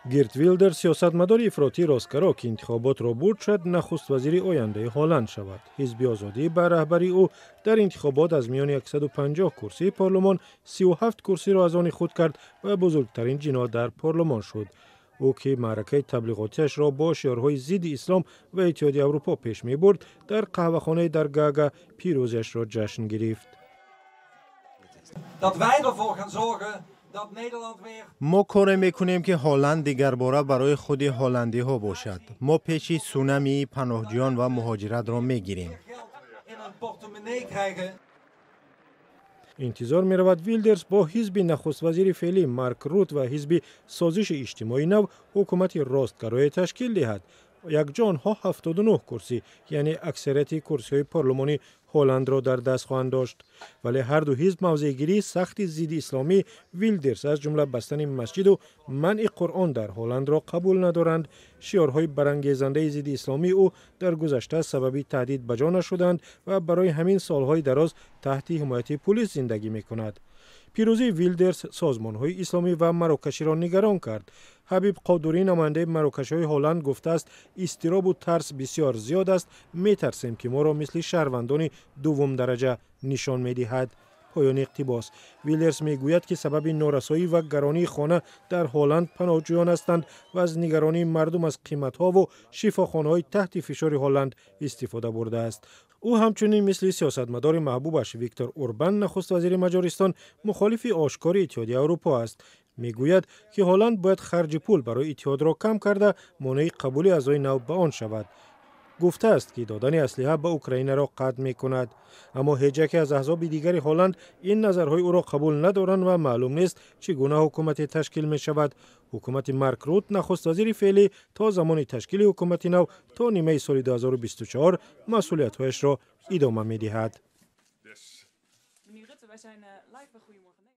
گیرت ویلدر سیاستمدار افراطی راستگرا که انتخابات را برد شد نخست وزیر آینده هلند شود. حزب آزادی به رهبری او در انتخابات از میان 150 کرسی پارلمان 37 کرسی را از آن خود کرد و بزرگترین جنا در پارلمان شد. او که معرکه تبلیغاتیش را با شعارهای ضد اسلام و اتحادیه اروپا پیش می برد در قهوه‌خانه در گاگا پیروزیش را جشن گرفت. ما کار میکنیم که هلند دیگر باره برای خود هلندی ها باشد. ما پیش سونامی پناهجویان و مهاجرت را میگیریم. انتظار می رود ویلدرز با حزب نخست وزیر فعلی مارک روت و حزب سازش اجتماعی نو حکومت راستگرای تشکیل دهد. یکجا آنها 79 کرسی یعنی اکثریت کرسی های پارلمانی هلند را در دست خواهند داشت. ولی هر دو حزب موضع‌گیری سخت ضد اسلامی ویلدرز از جمله بستن مسجد و منع قرآن در هلند را قبول ندارند. شعارهای برانگیزنده ضد اسلامی او در گذشته سبب تهدید به جان شدند و برای همین سالهای دراز تحت حمایت پلیس زندگی می‌کند. پیروزی ویلدرز سازمان‌های اسلامی و مراکشی را نگران کرد. حبیب قادری نماینده مراکش‌های هلند گفته است اضطراب و ترس بسیار زیاد است. می‌ترسیم که ما را مثل شهروندان دوم درجه نشان می‌دهد. پایان اقتباس. ویلدرز میگوید که سبب نارسایی و گرانی خانه در هلند پناهجویان هستند و از نگرانی مردم از قیمت‌ها و شفاخانه‌های تحت فشار هلند استفاده برده است. او همچنین مثل سیاستمدار محبوبش ویکتور اوربان نخست وزیر مجارستان مخالف آشکار اتحادیه اروپا است. میگوید که هلند باید خرج پول برای اتحاد را کم کرده مانع قبول اعضای نو به آن شود. گفته است که دادن اسلحه به اوکراین را قطع می کند. اما هیچ یک از احزاب دیگر هلند این نظرهای او را قبول ندارند و معلوم نیست چگونه حکومت تشکیل می شود. حکومت مارک روت نخست وزیر فعلی تا زمان تشکیل حکومت نو تا نیمه سال 2024 مسئولیت‌هایش را ادامه می دهد.